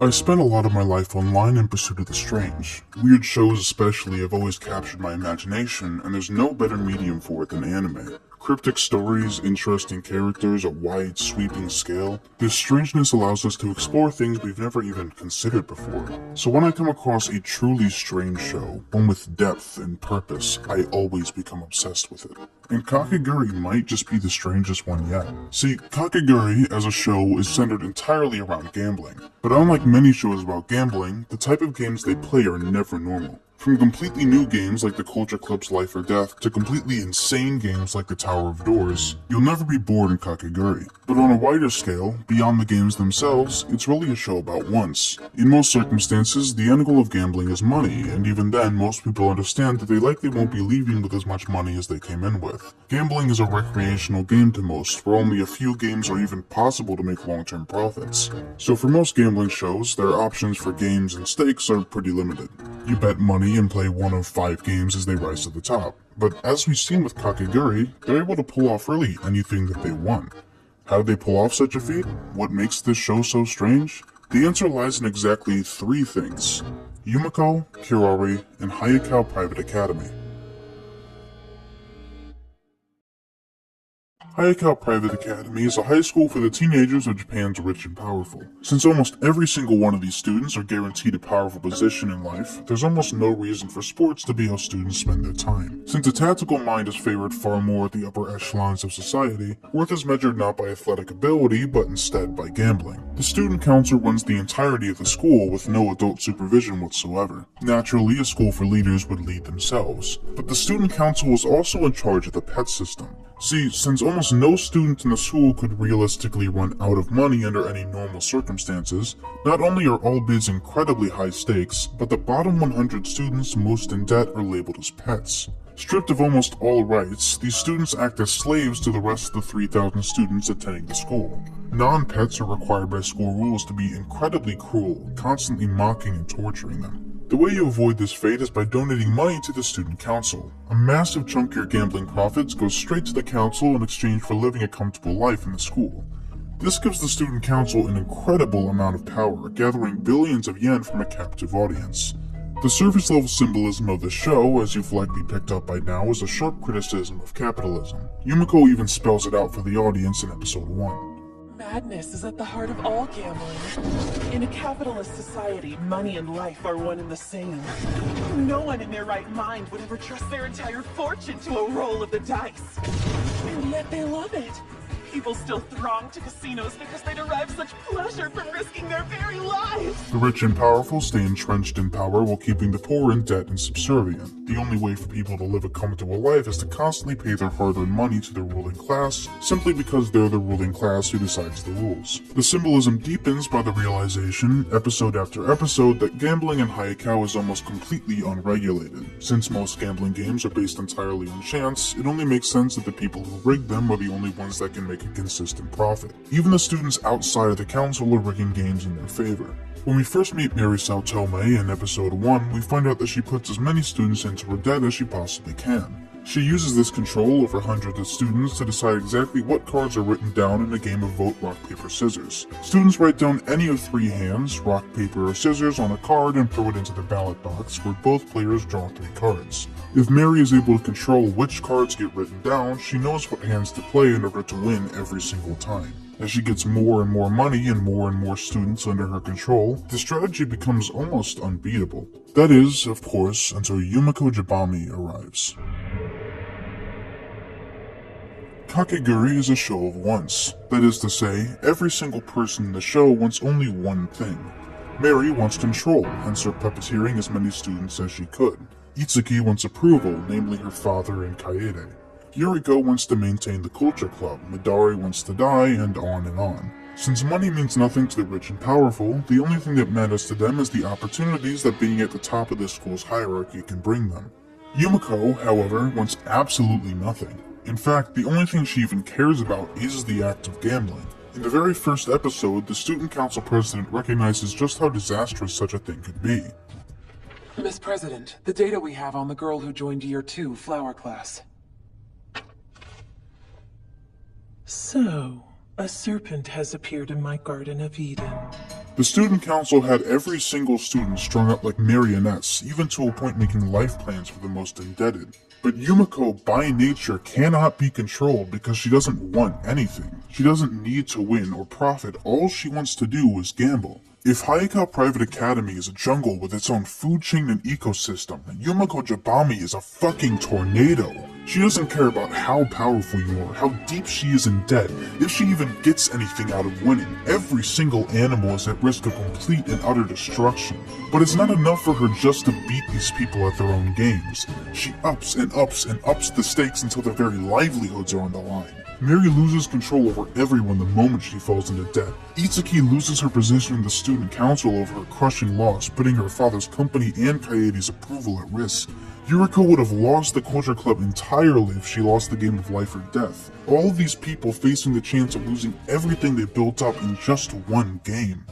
I spent a lot of my life online in pursuit of the strange. Weird shows especially have always captured my imagination, and there's no better medium for it than anime. Cryptic stories, interesting characters, a wide, sweeping scale. This strangeness allows us to explore things we've never even considered before. So when I come across a truly strange show, one with depth and purpose, I always become obsessed with it. And Kakegurui might just be the strangest one yet. See, Kakegurui as a show is centered entirely around gambling. But unlike many shows about gambling, the type of games they play are never normal. From completely new games like the Culture Club's Life or Death to completely insane games like the Tower of Doors, you'll never be bored in Kakegurui. But on a wider scale, beyond the games themselves, it's really a show about wants. In most circumstances, the end goal of gambling is money, and even then most people understand that they likely won't be leaving with as much money as they came in with. Gambling is a recreational game to most, where only a few games are even possible to make long-term profits. So for most gambling shows, their options for games and stakes are pretty limited. You bet money and play one of 5 games as they rise to the top. But as we've seen with Kakegurui, they're able to pull off really anything that they want. How did they pull off such a feat? What makes this show so strange? The answer lies in exactly 3 things: yumeko, kirari, and Hayakao Private Academy. Hayakao Private Academy is a high school for the teenagers of Japan's rich and powerful. Since almost every single one of these students are guaranteed a powerful position in life, there's almost no reason for sports to be how students spend their time. Since the tactical mind is favored far more at the upper echelons of society, worth is measured not by athletic ability, but instead by gambling. The student council runs the entirety of the school with no adult supervision whatsoever. Naturally, a school for leaders would lead themselves, but the student council is also in charge of the pet system. See, since almost no student in the school could realistically run out of money under any normal circumstances, not only are all bids incredibly high stakes, but the bottom 100 students most in debt are labeled as pets. Stripped of almost all rights, these students act as slaves to the rest of the 3,000 students attending the school. Non-pets are required by school rules to be incredibly cruel, constantly mocking and torturing them. The way you avoid this fate is by donating money to the student council. A massive chunk of your gambling profits goes straight to the council in exchange for living a comfortable life in the school. This gives the student council an incredible amount of power, gathering billions of yen from a captive audience. The surface level symbolism of the show, as you've likely picked up by now, is a sharp criticism of capitalism. Yumeko even spells it out for the audience in episode 1. Madness is at the heart of all gambling. In a capitalist society, money and life are one and the same. No one in their right mind would ever trust their entire fortune to a roll of the dice. And yet they love it. People still throng to casinos because they derive such pleasure from risking their very lives. The rich and powerful stay entrenched in power while keeping the poor in debt and subservient. The only way for people to live a comfortable life is to constantly pay their hard-earned money to the ruling class, simply because they're the ruling class who decides the rules. The symbolism deepens by the realization, episode after episode, that gambling in Hayakao is almost completely unregulated. Since most gambling games are based entirely on chance, it only makes sense that the people who rig them are the only ones that can make a consistent profit. Even the students outside of the council are rigging games in their favor. When we first meet Mary Saotome in episode 1, we find out that she puts as many students into her debt as she possibly can. She uses this control over hundreds of students to decide exactly what cards are written down in a game of vote, rock, paper, scissors. Students write down any of 3 hands, rock, paper, or scissors, on a card and throw it into the ballot box where both players draw 3 cards. If Mary is able to control which cards get written down, she knows what hands to play in order to win every single time. As she gets more and more money and more students under her control, the strategy becomes almost unbeatable. That is, of course, until Yumeko Jabami arrives. Kakegurui is a show of wants. That is to say, every single person in the show wants only one thing. Mary wants control, hence her puppeteering as many students as she could. Itsuki wants approval, namely her father and kaede. Yuriko wants to maintain the culture club, midari wants to die, and on and on. Since money means nothing to the rich and powerful, the only thing that matters to them is the opportunities that being at the top of the school's hierarchy can bring them. Yumeko, however, wants absolutely nothing. In fact, the only thing she even cares about is the act of gambling. In the very first episode, the student council president recognizes just how disastrous such a thing could be. Miss President, the data we have on the girl who joined Year 2 flower class. So, a serpent has appeared in my Garden of Eden. The student council had every single student strung up like marionettes, even to a point making life plans for the most indebted. But Yumeko, by nature, cannot be controlled because she doesn't want anything. She doesn't need to win or profit, all she wants to do is gamble. If Hayaka Private Academy is a jungle with its own food chain and ecosystem, Yumeko Jabami is a fucking tornado. She doesn't care about how powerful you are, how deep she is in debt, if she even gets anything out of winning. Every single animal is at risk of complete and utter destruction. But it's not enough for her just to beat these people at their own games. She ups and ups and ups the stakes until their very livelihoods are on the line. Mary loses control over everyone the moment she falls into debt. Itsuki loses her position in the student council over her crushing loss, putting her father's company and Kaede's approval at risk. Yuriko would have lost the culture club entirely if she lost the game of life or death. All of these people facing the chance of losing everything they built up in just one game.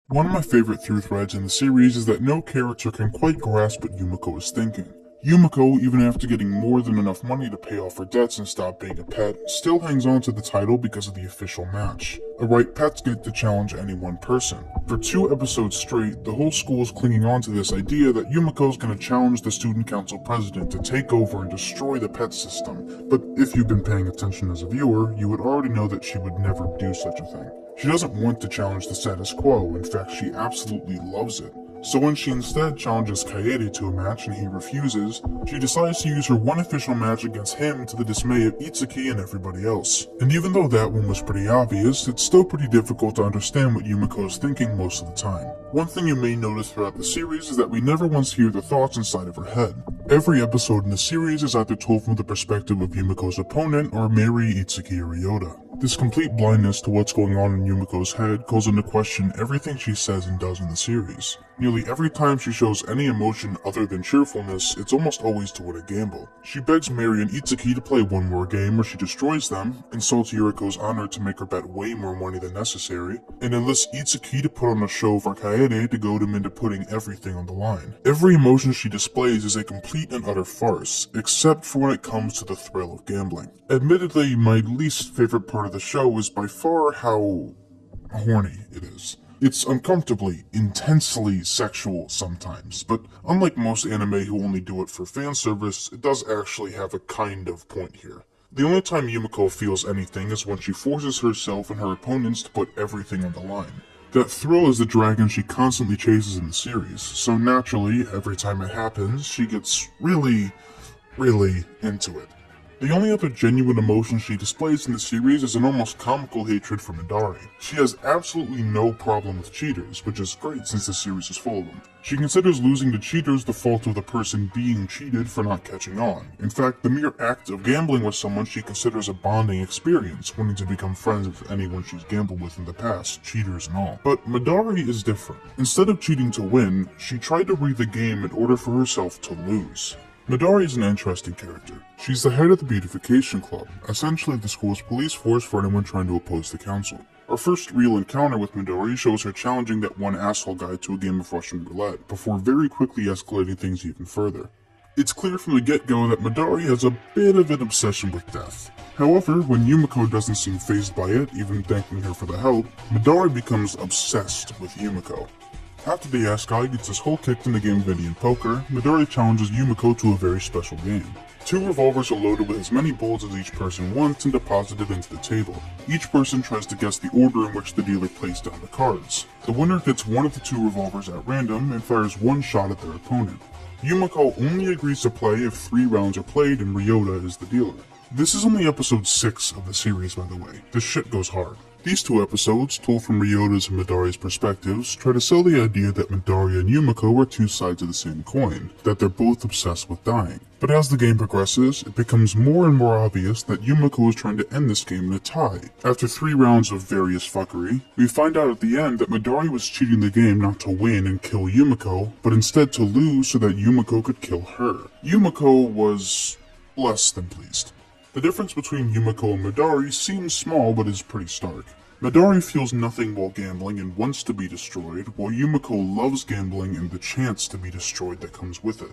One of my favorite through threads in the series is that no character can quite grasp what Yumeko is thinking. Yumeko, even after getting more than enough money to pay off her debts and stop being a pet, still hangs on to the title because of the official match. Alright, pets get to challenge any one person. For 2 episodes straight, the whole school is clinging on to this idea that Yumeko's gonna challenge the student council president to take over and destroy the pet system. But if you've been paying attention as a viewer, you would already know that she would never do such a thing. She doesn't want to challenge the status quo, in fact she absolutely loves it. So when she instead challenges Kaede to a match and he refuses, she decides to use her one official match against him to the dismay of Itsuki and everybody else. And even though that one was pretty obvious, it's still pretty difficult to understand what Yumeko is thinking most of the time. One thing you may notice throughout the series is that we never once hear the thoughts inside of her head. Every episode in the series is either told from the perspective of Yumeko's opponent or Mary, Itsuki, or Ryota. This complete blindness to what's going on in Yumeko's head calls into question everything she says and does in the series. Nearly every time she shows any emotion other than cheerfulness, it's almost always to win a gamble. She begs Mary and Itsuki to play one more game where she destroys them, insults Yuriko's honor to make her bet way more money than necessary, and enlists Itsuki to put on a show for Kaede to goad him into putting everything on the line. Every emotion she displays is a complete and utter farce, except for when it comes to the thrill of gambling. Admittedly, my least favorite part of the show is by far how horny it is. It's uncomfortably, intensely sexual sometimes, but unlike most anime who only do it for fan service, it does actually have a kind of point here. The only time Yumeko feels anything is when she forces herself and her opponents to put everything on the line. That thrill is the dragon she constantly chases in the series, so naturally, every time it happens, she gets really into it. The only other genuine emotion she displays in the series is an almost comical hatred for Midari. She has absolutely no problem with cheaters, which is great since the series is full of them. She considers losing to cheaters the fault of the person being cheated for not catching on. In fact, the mere act of gambling with someone she considers a bonding experience, wanting to become friends with anyone she's gambled with in the past, cheaters and all. But Midari is different. Instead of cheating to win, she tried to read the game in order for herself to lose. Midari is an interesting character. She's the head of the Beautification Club, essentially the school's police force for anyone trying to oppose the council. Our first real encounter with Midari shows her challenging that one asshole guy to a game of Russian roulette, before very quickly escalating things even further. It's clear from the get-go that Midari has a bit of an obsession with death. However, when Yumeko doesn't seem fazed by it, even thanking her for the help, Midari becomes obsessed with Yumeko. After the ass guy gets his whole kicked in the game of Indian poker, Midari challenges Yumeko to a very special game. 2 revolvers are loaded with as many bullets as each person wants and deposited into the table. Each person tries to guess the order in which the dealer placed down the cards. The winner gets one of the 2 revolvers at random and fires 1 shot at their opponent. Yumeko only agrees to play if 3 rounds are played and Ryota is the dealer. This is only episode 6 of the series, by the way. This shit goes hard. These 2 episodes, told from Ryota's and Midari's perspectives, try to sell the idea that Midari and Yumeko are 2 sides of the same coin, that they're both obsessed with dying. But as the game progresses, it becomes more and more obvious that Yumeko is trying to end this game in a tie. After 3 rounds of various fuckery, we find out at the end that Midari was cheating the game not to win and kill Yumeko, but instead to lose so that Yumeko could kill her. Yumeko was less than pleased. The difference between Yumeko and Midari seems small but is pretty stark. Midari feels nothing while gambling and wants to be destroyed, while Yumeko loves gambling and the chance to be destroyed that comes with it.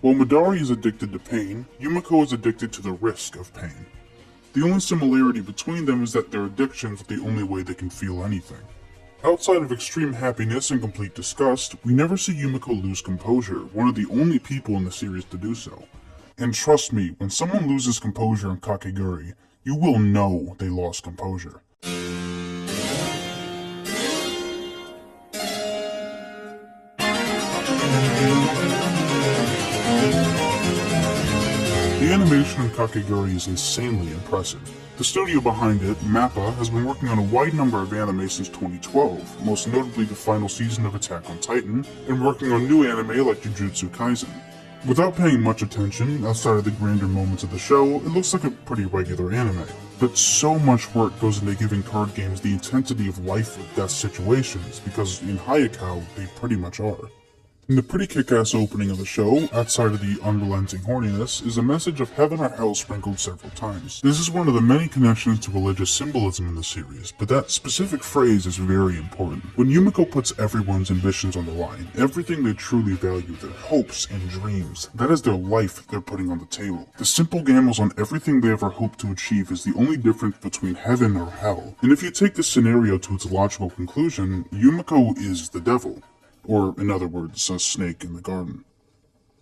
While Midari is addicted to pain, Yumeko is addicted to the risk of pain. The only similarity between them is that their addictions are the only way they can feel anything. Outside of extreme happiness and complete disgust, we never see Yumeko lose composure, one of the only people in the series to do so. And trust me, when someone loses composure in Kakegurui, you will know they lost composure. The animation in Kakegurui is insanely impressive. The studio behind it, MAPPA, has been working on a wide number of anime since 2012, most notably the final season of Attack on Titan, and working on new anime like Jujutsu Kaisen. Without paying much attention, outside of the grander moments of the show, it looks like a pretty regular anime. But so much work goes into giving card games the intensity of life or death situations, because in Hayakao, they pretty much are. In the pretty kick-ass opening of the show, outside of the unrelenting horniness, is a message of heaven or hell sprinkled several times. This is one of the many connections to religious symbolism in the series, but that specific phrase is very important. When Yumeko puts everyone's ambitions on the line, everything they truly value, their hopes and dreams, that is their life they're putting on the table. The simple gambles on everything they ever hoped to achieve is the only difference between heaven or hell. And if you take this scenario to its logical conclusion, Yumeko is the devil. Or, in other words, a snake in the garden.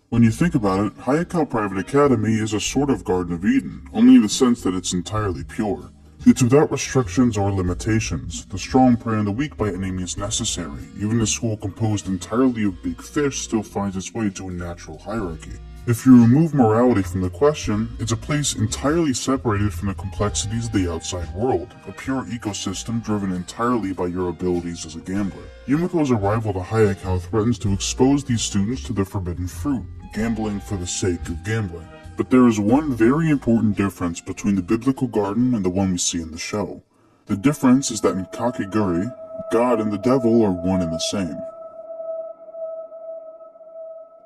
When you think about it, Hayakao Private Academy is a sort of Garden of Eden, only in the sense that it's entirely pure. It's without restrictions or limitations. The strong prey on the weak by any means necessary. Even a school composed entirely of big fish still finds its way to a natural hierarchy. If you remove morality from the question, it's a place entirely separated from the complexities of the outside world, a pure ecosystem driven entirely by your abilities as a gambler. Yumeko's arrival to Hayakao threatens to expose these students to the forbidden fruit, gambling for the sake of gambling. But there is one very important difference between the biblical garden and the one we see in the show. The difference is that in Kakegurui, God and the devil are one and the same.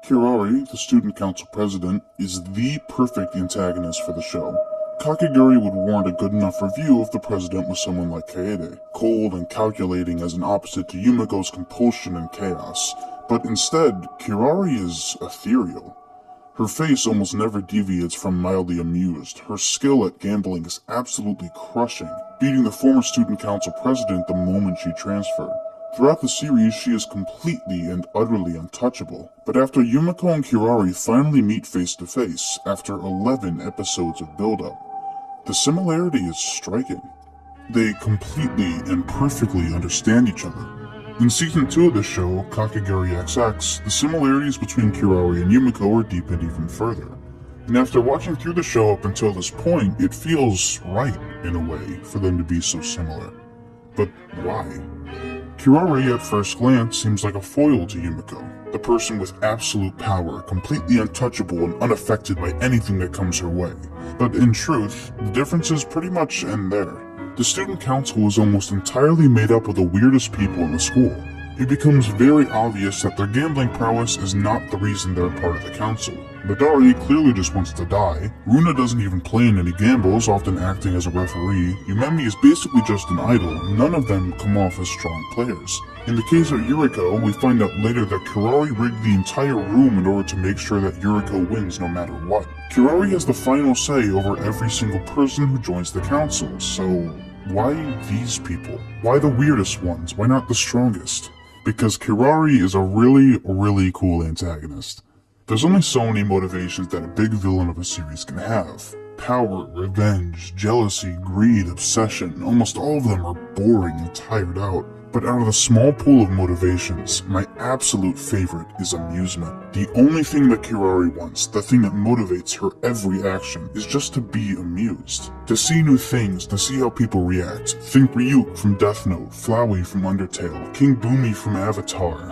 Kirari, the student council president, is the perfect antagonist for the show. Kakegurui would warrant a good enough review if the president was someone like Kaede, cold and calculating as an opposite to Yumeko's compulsion and chaos. But instead, Kirari is ethereal. Her face almost never deviates from mildly amused. Her skill at gambling is absolutely crushing, beating the former student council president the moment she transferred. Throughout the series, she is completely and utterly untouchable. But after Yumeko and Kirari finally meet face to face, after 11 episodes of build-up, the similarity is striking. They completely and perfectly understand each other. In Season 2 of the show, Kakegurui XX, the similarities between Kirari and Yumeko are deepened even further. And after watching through the show up until this point, it feels right, in a way, for them to be so similar. But why? Kirari at first glance seems like a foil to Yumeko, the person with absolute power, completely untouchable and unaffected by anything that comes her way. But in truth, the differences pretty much end there. The student council is almost entirely made up of the weirdest people in the school. It becomes very obvious that their gambling prowess is not the reason they're part of the council. Midari clearly just wants to die. Runa doesn't even play in any gambles, often acting as a referee. Yumemi is basically just an idol. None of them come off as strong players. In the case of Yuriko, we find out later that Kirari rigged the entire room in order to make sure that Yuriko wins no matter what. Kirari has the final say over every single person who joins the council, so why these people? Why the weirdest ones? Why not the strongest? Because Kirari is a really cool antagonist. There's only so many motivations that a big villain of a series can have. Power, revenge, jealousy, greed, obsession, almost all of them are boring and tired out. But out of the small pool of motivations, my absolute favorite is amusement. The only thing that Kirari wants, the thing that motivates her every action, is just to be amused. To see new things, to see how people react. Think Ryuk from Death Note, Flowey from Undertale, King Boomy from Avatar,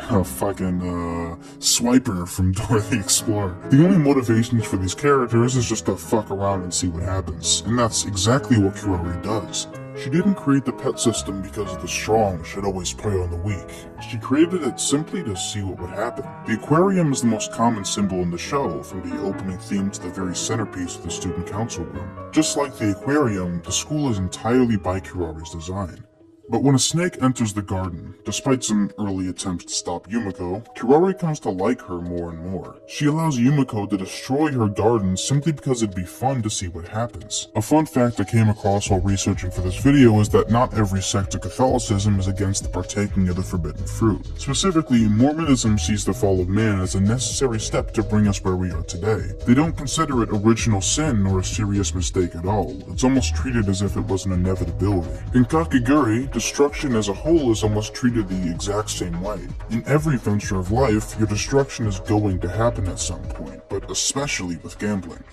Swiper from Dora the Explorer. The only motivations for these characters is just to fuck around and see what happens. And that's exactly what Kirari does. She didn't create the pet system because the strong should always prey on the weak. She created it simply to see what would happen. The aquarium is the most common symbol in the show, from the opening theme to the very centerpiece of the student council room. Just like the aquarium, the school is entirely by Kirari's design. But when a snake enters the garden, despite some early attempts to stop Yumeko, Kirari comes to like her more and more. She allows Yumeko to destroy her garden simply because it'd be fun to see what happens. A fun fact I came across while researching for this video is that not every sect of Catholicism is against the partaking of the forbidden fruit. Specifically, Mormonism sees the fall of man as a necessary step to bring us where we are today. They don't consider it original sin or a serious mistake at all. It's almost treated as if it was an inevitability. In Kakegurui, destruction as a whole is almost treated the exact same way. In every venture of life, your destruction is going to happen at some point, but especially with gambling.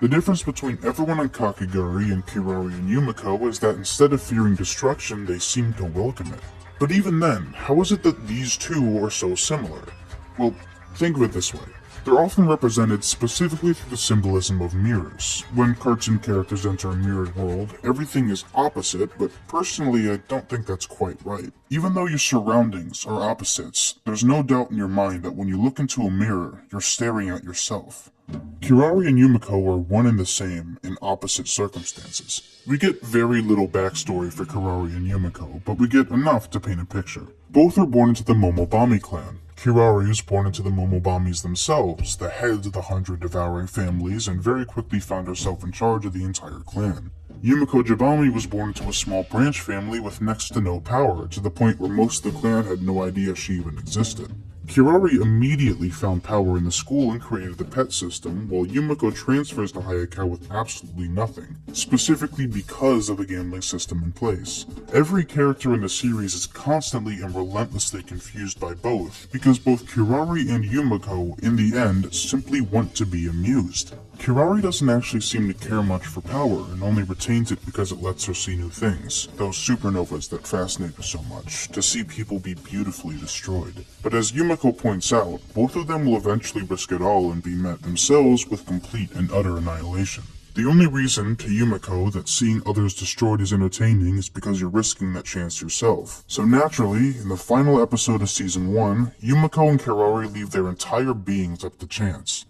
The difference between everyone on Kakegurui and Kirari and Yumeko is that instead of fearing destruction, they seem to welcome it. But even then, how is it that these two are so similar? Well, think of it this way. They're often represented specifically through the symbolism of mirrors. When cartoon characters enter a mirrored world, everything is opposite, but personally I don't think that's quite right. Even though your surroundings are opposites, there's no doubt in your mind that when you look into a mirror, you're staring at yourself. Kirari and Yumeko are one and the same in opposite circumstances. We get very little backstory for Kirari and Yumeko, but we get enough to paint a picture. Both are born into the Momobami clan. Kirari was born into the Momobamis themselves, the heads of the 100 devouring families, and very quickly found herself in charge of the entire clan. Yumeko Jabami was born into a small branch family with next to no power, to the point where most of the clan had no idea she even existed. Kirari immediately found power in the school and created the pet system, while Yumeko transfers to Sayaka with absolutely nothing, specifically because of a gambling system in place. Every character in the series is constantly and relentlessly confused by both, because both Kirari and Yumeko, in the end, simply want to be amused. Kirari doesn't actually seem to care much for power, and only retains it because it lets her see new things, those supernovas that fascinate her so much, to see people be beautifully destroyed. But as Yumeko points out, both of them will eventually risk it all and be met themselves with complete and utter annihilation. The only reason to Yumeko that seeing others destroyed is entertaining is because you're risking that chance yourself. So naturally, in the final episode of Season 1, Yumeko and Kirari leave their entire beings up to chance.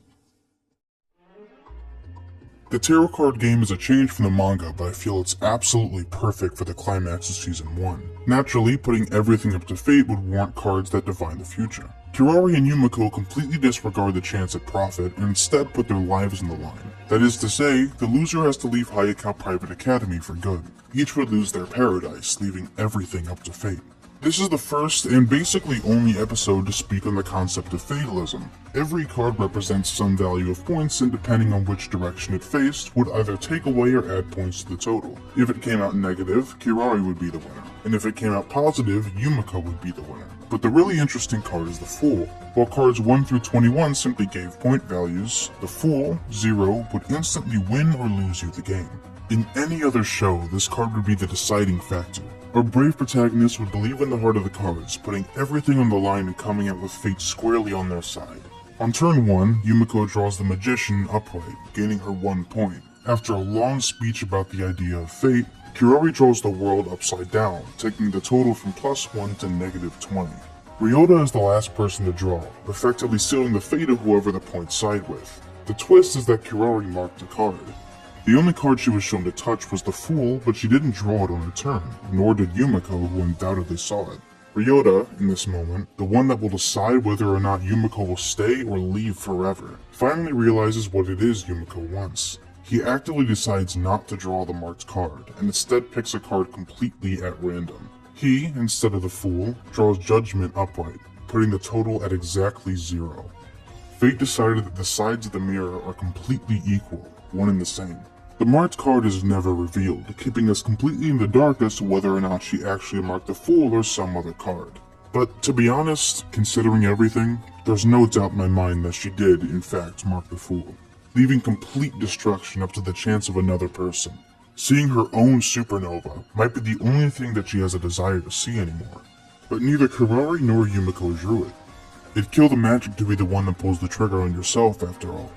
The tarot card game is a change from the manga, but I feel it's absolutely perfect for the climax of Season 1. Naturally, putting everything up to fate would warrant cards that divine the future. Kirari and Yumeko completely disregard the chance at profit and instead put their lives on the line. That is to say, the loser has to leave Hayaka Private Academy for good. Each would lose their paradise, leaving everything up to fate. This is the first and basically only episode to speak on the concept of fatalism. Every card represents some value of points, and depending on which direction it faced, would either take away or add points to the total. If it came out negative, Kirari would be the winner, and if it came out positive, Yumeko would be the winner. But the really interesting card is the Fool. While cards 1 through 21 simply gave point values, the Fool, 0, would instantly win or lose you the game. In any other show, this card would be the deciding factor. Our brave protagonist would believe in the heart of the cards, putting everything on the line and coming out with fate squarely on their side. On turn 1, Yumeko draws the Magician upright, gaining her 1 point. After a long speech about the idea of fate, Kirari draws the world upside down, taking the total from +1 to -20. Ryota is the last person to draw, effectively sealing the fate of whoever the points side with. The twist is that Kirari marked a card. The only card she was shown to touch was the Fool, but she didn't draw it on her turn, nor did Yumeko, who undoubtedly saw it. Ryota, in this moment, the one that will decide whether or not Yumeko will stay or leave forever, finally realizes what it is Yumeko wants. He actively decides not to draw the marked card, and instead picks a card completely at random. He, instead of the Fool, draws Judgment upright, putting the total at exactly 0. Fate decided that the sides of the mirror are completely equal, one and the same. The marked card is never revealed, keeping us completely in the dark as to whether or not she actually marked the Fool or some other card. But to be honest, considering everything, there's no doubt in my mind that she did, in fact, mark the Fool, leaving complete destruction up to the chance of another person. Seeing her own supernova might be the only thing that she has a desire to see anymore. But neither Kirari nor Yumeko drew it. It'd kill the magic to be the one that pulls the trigger on yourself, after all.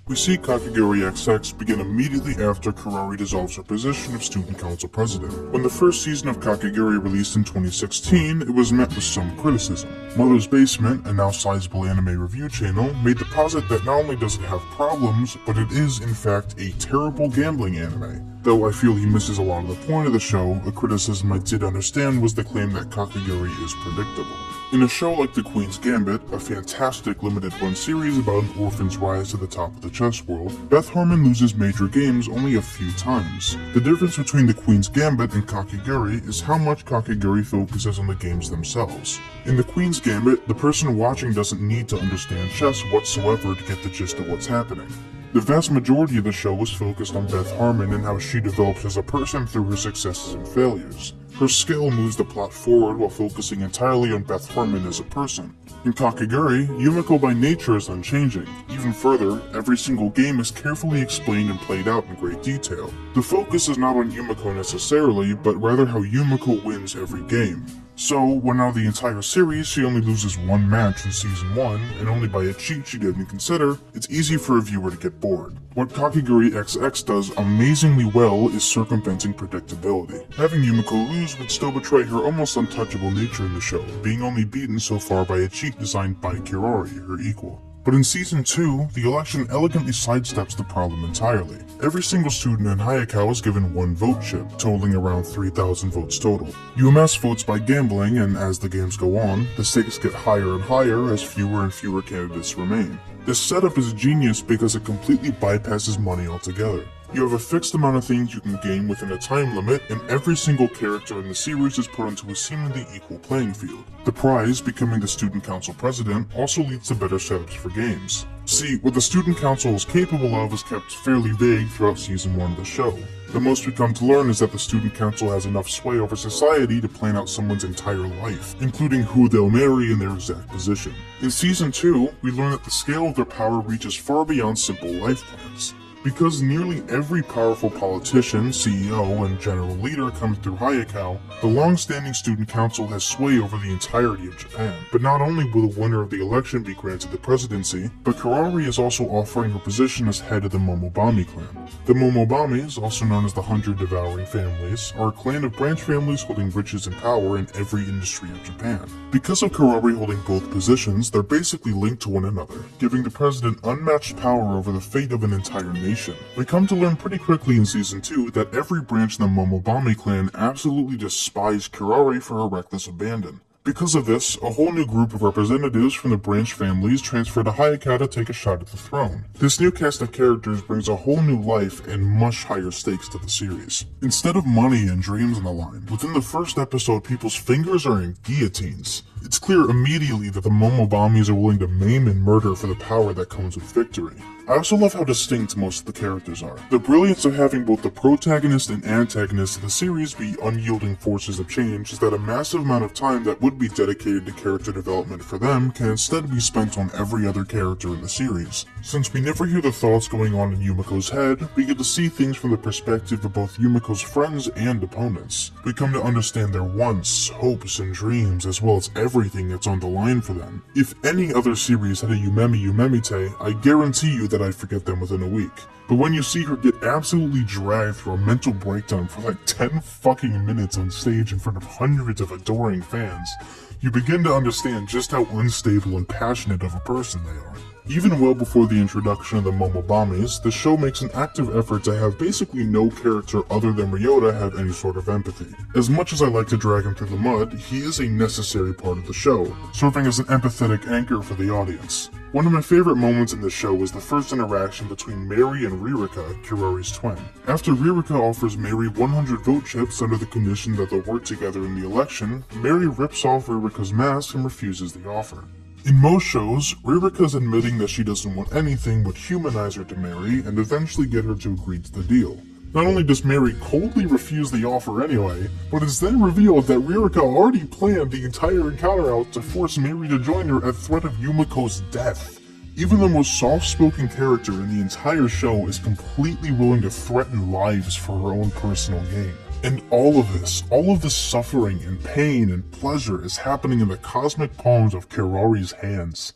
We see Kakegurui XX begin immediately after Kirari dissolves her position of Student Council President. When the first season of Kakegurui released in 2016, it was met with some criticism. Mother's Basement, a now sizable anime review channel, made the posit that not only does it have problems, but it is in fact a terrible gambling anime. Though I feel he misses a lot of the point of the show, a criticism I did understand was the claim that Kakegurui is predictable. In a show like The Queen's Gambit, a fantastic limited-run series about an orphan's rise to the top of the chess world, Beth Harmon loses major games only a few times. The difference between The Queen's Gambit and Kakegurui is how much Kakegurui focuses on the games themselves. In The Queen's Gambit, the person watching doesn't need to understand chess whatsoever to get the gist of what's happening. The vast majority of the show was focused on Beth Harmon and how she develops as a person through her successes and failures. Her skill moves the plot forward while focusing entirely on Beth Harmon as a person. In Kakegurui, Yumeko by nature is unchanging. Even further, every single game is carefully explained and played out in great detail. The focus is not on Yumeko necessarily, but rather how Yumeko wins every game. So, when out of the entire series she only loses one match in Season 1, and only by a cheat she didn't consider, it's easy for a viewer to get bored. What Kakegurui XX does amazingly well is circumventing predictability. Having Yumeko lose would still betray her almost untouchable nature in the show, being only beaten so far by a cheat designed by Kirari, her equal. But in Season 2, the election elegantly sidesteps the problem entirely. Every single student in Hayakawa is given one vote chip, totaling around 3,000 votes total. You amass votes by gambling, and as the games go on, the stakes get higher and higher as fewer and fewer candidates remain. This setup is genius because it completely bypasses money altogether. You have a fixed amount of things you can gain within a time limit, and every single character in the series is put into a seemingly equal playing field. The prize, becoming the Student Council President, also leads to better setups for games. See, what the Student Council is capable of is kept fairly vague throughout Season 1 of the show. The most we come to learn is that the Student Council has enough sway over society to plan out someone's entire life, including who they'll marry and their exact position. In Season 2, we learn that the scale of their power reaches far beyond simple life plans. Because nearly every powerful politician, CEO, and general leader comes through Hayakawa, the long-standing Student Council has sway over the entirety of Japan. But not only will the winner of the election be granted the presidency, but Kirari is also offering her position as head of the Momobami clan. The Momobamis, also known as the 100 Devouring Families, are a clan of branch families holding riches and power in every industry of Japan. Because of Kirari holding both positions, they're basically linked to one another, giving the president unmatched power over the fate of an entire nation. We come to learn pretty quickly in Season 2 that every branch in the Momobami clan absolutely despise Kirari for her reckless abandon. Because of this, a whole new group of representatives from the branch families transfer to Hayakawa to take a shot at the throne. This new cast of characters brings a whole new life and much higher stakes to the series. Instead of money and dreams on the line, within the first episode people's fingers are in guillotines. It's clear immediately that the Momobamis are willing to maim and murder for the power that comes with victory. I also love how distinct most of the characters are. The brilliance of having both the protagonist and antagonist of the series be unyielding forces of change is that a massive amount of time that would be dedicated to character development for them can instead be spent on every other character in the series. Since we never hear the thoughts going on in Yumeko's head, we get to see things from the perspective of both Yumeko's friends and opponents. We come to understand their wants, hopes, and dreams, as well as everything that's on the line for them. If any other series had a yumemite, I guarantee you that I'd forget them within a week. But when you see her get absolutely dragged through a mental breakdown for like 10 fucking minutes on stage in front of hundreds of adoring fans, you begin to understand just how unstable and passionate of a person they are. Even well before the introduction of the Momobamis, the show makes an active effort to have basically no character other than Ryota have any sort of empathy. As much as I like to drag him through the mud, he is a necessary part of the show, serving as an empathetic anchor for the audience. One of my favorite moments in the show is the first interaction between Mary and Ririka, Kirari's twin. After Ririka offers Mary 100 vote chips under the condition that they'll work together in the election, Mary rips off Ririka's mask and refuses the offer. In most shows, Ririka's admitting that she doesn't want anything but humanize her to Mary and eventually get her to agree to the deal. Not only does Mary coldly refuse the offer anyway, but it's then revealed that Ririka already planned the entire encounter out to force Mary to join her at threat of Yumeko's death. Even the most soft-spoken character in the entire show is completely willing to threaten lives for her own personal gain. And all of this suffering and pain and pleasure is happening in the cosmic palms of Kirari's hands.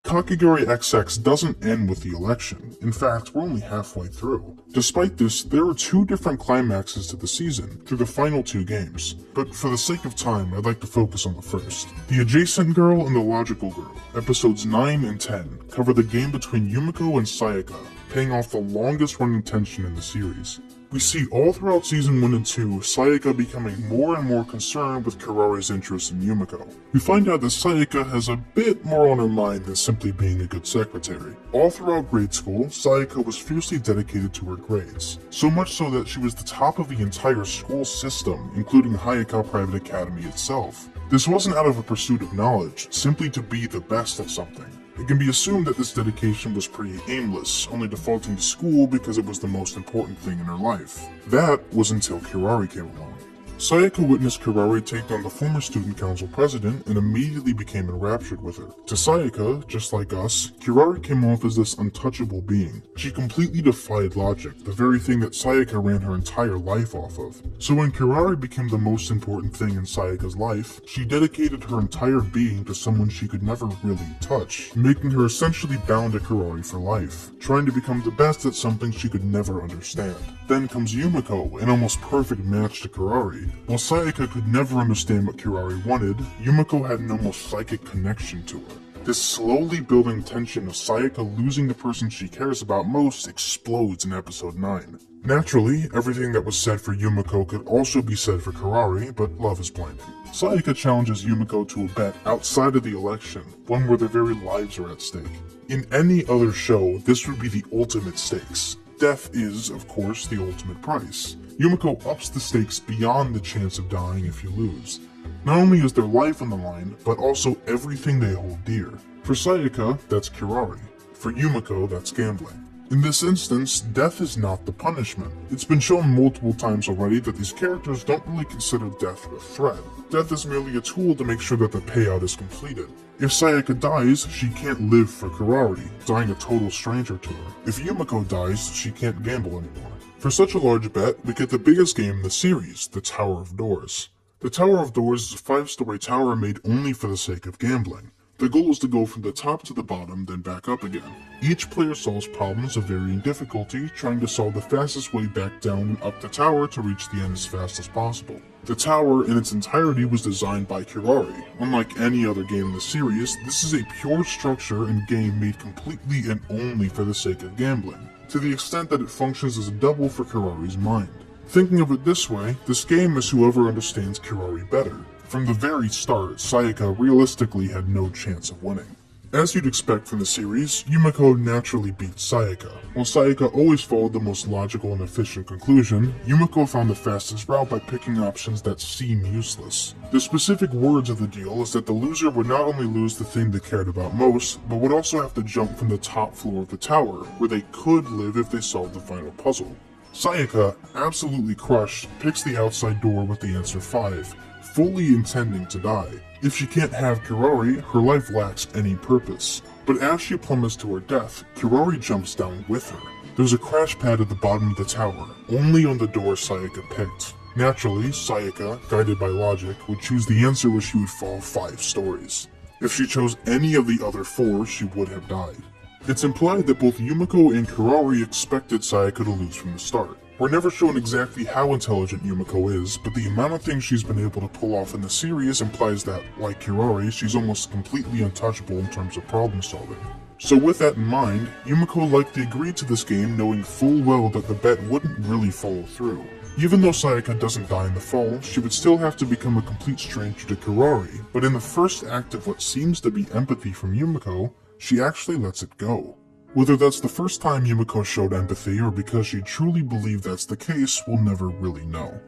Kakegurui XX doesn't end with the election. In fact, we're only halfway through. Despite this, there are 2 different climaxes to the season, through the final 2 games. But for the sake of time, I'd like to focus on the first. The Adjacent Girl and the Logical Girl, episodes 9 and 10, cover the game between Yumeko and Sayaka, paying off the longest running tension in the series. We see all throughout Season 1 and 2, Sayaka becoming more and more concerned with Kirari's interest in Yumeko. We find out that Sayaka has a bit more on her mind than simply being a good secretary. All throughout grade school, Sayaka was fiercely dedicated to her grades, so much so that she was the top of the entire school system, including Hayaka Private Academy itself. This wasn't out of a pursuit of knowledge, simply to be the best at something. It can be assumed that this dedication was pretty aimless, only defaulting to school because it was the most important thing in her life. That was until Kirari came along. Sayaka witnessed Kirari take down the former student council president and immediately became enraptured with her. To Sayaka, just like us, Kirari came off as this untouchable being. She completely defied logic, the very thing that Sayaka ran her entire life off of. So when Kirari became the most important thing in Sayaka's life, she dedicated her entire being to someone she could never really touch, making her essentially bound to Kirari for life, trying to become the best at something she could never understand. Then comes Yumeko, an almost perfect match to Kirari. While Sayaka could never understand what Kirari wanted, Yumeko had an almost psychic connection to her. This slowly building tension of Sayaka losing the person she cares about most explodes in episode 9. Naturally, everything that was said for Yumeko could also be said for Kirari, but love is blinding. Sayaka challenges Yumeko to a bet outside of the election, one where their very lives are at stake. In any other show, this would be the ultimate stakes. Death is, of course, the ultimate price. Yumeko ups the stakes beyond the chance of dying if you lose. Not only is their life on the line, but also everything they hold dear. For Sayaka, that's Kirari. For Yumeko, that's gambling. In this instance, death is not the punishment. It's been shown multiple times already that these characters don't really consider death a threat. Death is merely a tool to make sure that the payout is completed. If Sayaka dies, she can't live for Kirari, dying a total stranger to her. If Yumeko dies, she can't gamble anymore. For such a large bet, we get the biggest game in the series, the Tower of Doors. The Tower of Doors is a 5-story tower made only for the sake of gambling. The goal is to go from the top to the bottom, then back up again. Each player solves problems of varying difficulty, trying to solve the fastest way back down and up the tower to reach the end as fast as possible. The tower in its entirety was designed by Kirari. Unlike any other game in the series, this is a pure structure and game made completely and only for the sake of gambling, to the extent that it functions as a double for Kirari's mind. Thinking of it this way, this game is whoever understands Kirari better. From the very start, Sayaka realistically had no chance of winning. As you'd expect from the series, Yumeko naturally beats Sayaka. While Sayaka always followed the most logical and efficient conclusion, Yumeko found the fastest route by picking options that seem useless. The specific words of the deal is that the loser would not only lose the thing they cared about most, but would also have to jump from the top floor of the tower, where they could live if they solved the final puzzle. Sayaka, absolutely crushed, picks the outside door with the answer 5. Fully intending to die. If she can't have Kirari, her life lacks any purpose. But as she plummets to her death, Kirari jumps down with her. There's a crash pad at the bottom of the tower, only on the door Sayaka picked. Naturally, Sayaka, guided by logic, would choose the answer where she would fall 5 stories. If she chose any of the other 4, she would have died. It's implied that both Yumeko and Kirari expected Sayaka to lose from the start. We're never shown exactly how intelligent Yumeko is, but the amount of things she's been able to pull off in the series implies that, like Kirari, she's almost completely untouchable in terms of problem solving. So with that in mind, Yumeko likely agreed to this game knowing full well that the bet wouldn't really follow through. Even though Sayaka doesn't die in the fall, she would still have to become a complete stranger to Kirari, but in the first act of what seems to be empathy from Yumeko, she actually lets it go. Whether that's the first time Yumeko showed empathy or because she truly believed that's the case, we'll never really know.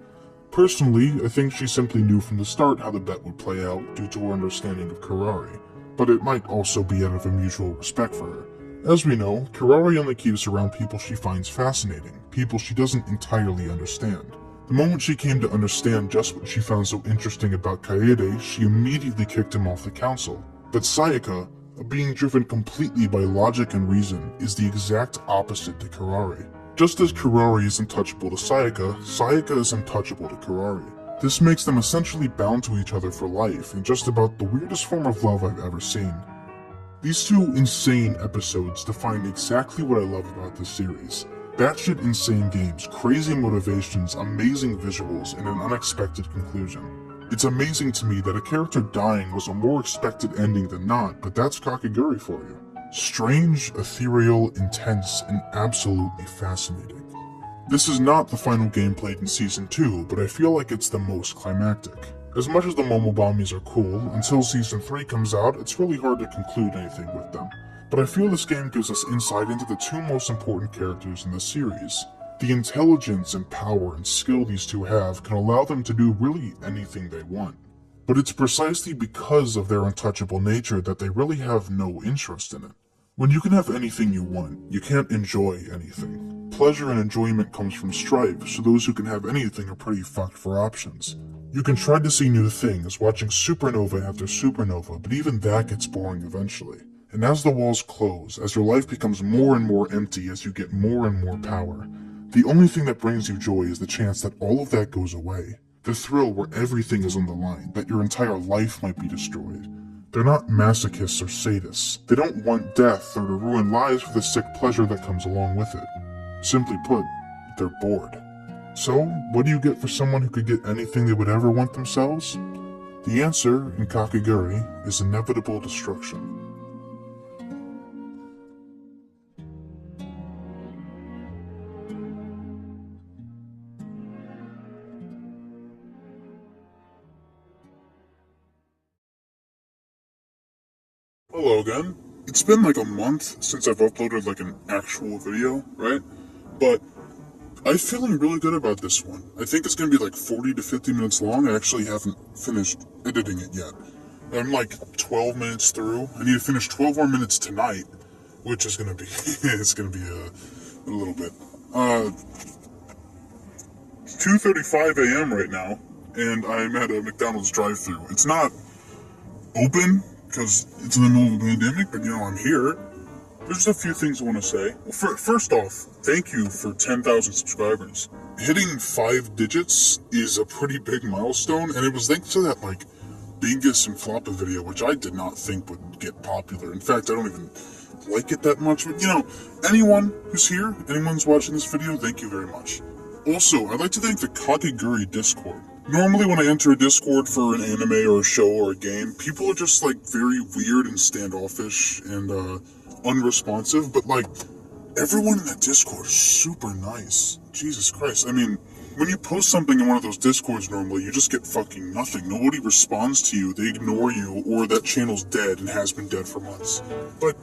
Personally, I think she simply knew from the start how the bet would play out due to her understanding of Kirari, but it might also be out of a mutual respect for her. As we know, Kirari only keeps around people she finds fascinating, people she doesn't entirely understand. The moment she came to understand just what she found so interesting about Kaede, she immediately kicked him off the council. But Sayaka, being driven completely by logic and reason, is the exact opposite to Kirari. Just as Kirari is untouchable to Sayaka, Sayaka is untouchable to Kirari. This makes them essentially bound to each other for life, in just about the weirdest form of love I've ever seen. These two insane episodes define exactly what I love about this series. Batshit insane games, crazy motivations, amazing visuals, and an unexpected conclusion. It's amazing to me that a character dying was a more expected ending than not, but that's Kakegurui for you. Strange, ethereal, intense, and absolutely fascinating. This is not the final game played in Season 2, but I feel like it's the most climactic. As much as the momobamis are cool, until Season 3 comes out, it's really hard to conclude anything with them. But I feel this game gives us insight into the two most important characters in the series. The intelligence and power and skill these two have can allow them to do really anything they want. But it's precisely because of their untouchable nature that they really have no interest in it. When you can have anything you want, you can't enjoy anything. Pleasure and enjoyment comes from strife, so those who can have anything are pretty fucked for options. You can try to see new things, watching supernova after supernova, but even that gets boring eventually. And as the walls close, as your life becomes more and more empty as you get more and more power, the only thing that brings you joy is the chance that all of that goes away. The thrill where everything is on the line, that your entire life might be destroyed. They're not masochists or sadists. They don't want death or to ruin lives for the sick pleasure that comes along with it. Simply put, they're bored. So, what do you get for someone who could get anything they would ever want themselves? The answer, in Kakegurui, is inevitable destruction. Hello again. It's been like a month since I've uploaded like an actual video, right? But I'm feeling really good about this one. I think it's gonna be like 40 to 50 minutes long. I actually haven't finished editing it yet. I'm like 12 minutes through. I need to finish 12 more minutes tonight, which is gonna be, it's gonna be a little bit. 2:35 a.m. right now, and I'm at a McDonald's drive-thru. It's not open, because it's in the middle of a pandemic, but I'm here. There's just a few things I want to say. Well, first off, thank you for 10,000 subscribers. Hitting 5 digits is a pretty big milestone, and it was thanks to that, Bingus and Floppa video, which I did not think would get popular. In fact, I don't even like it that much, but anyone who's here, anyone's watching this video, thank you very much. Also, I'd like to thank the Kakegurui Discord. Normally when I enter a Discord for an anime or a show or a game, people are just very weird and standoffish and unresponsive, but everyone in that Discord is super nice. Jesus Christ. I mean, when you post something in one of those Discords normally, you just get fucking nothing. Nobody responds to you, they ignore you, or that channel's dead and has been dead for months. But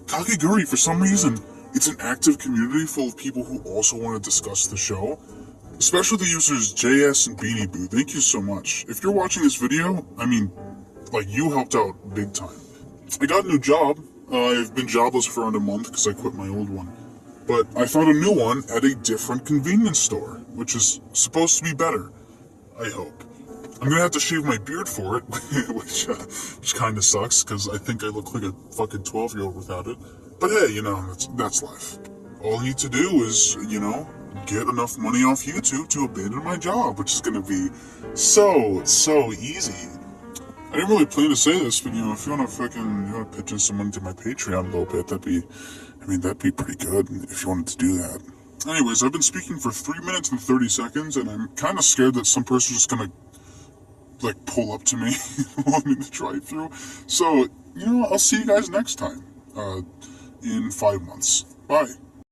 Kakegurui, for some reason, it's an active community full of people who also want to discuss the show. Especially the users JS and Beanie Boo, thank you so much. If you're watching this video, you helped out big time. I got a new job. I've been jobless for around a month because I quit my old one. But I found a new one at a different convenience store, which is supposed to be better. I hope. I'm gonna have to shave my beard for it, which kind of sucks because I think I look like a fucking 12-year-old without it. But hey, that's life. All I need to do is, get enough money off YouTube to abandon my job, which is going to be so easy. I didn't really plan to say this, but if you want to pitch in some money to my Patreon a little bit, that'd be pretty good if you wanted to do that. Anyways, I've been speaking for 3 minutes and 30 seconds, and I'm kind of scared that some person's just going to pull up to me along in the drive-thru. So, I'll see you guys next time, in 5 months. Bye.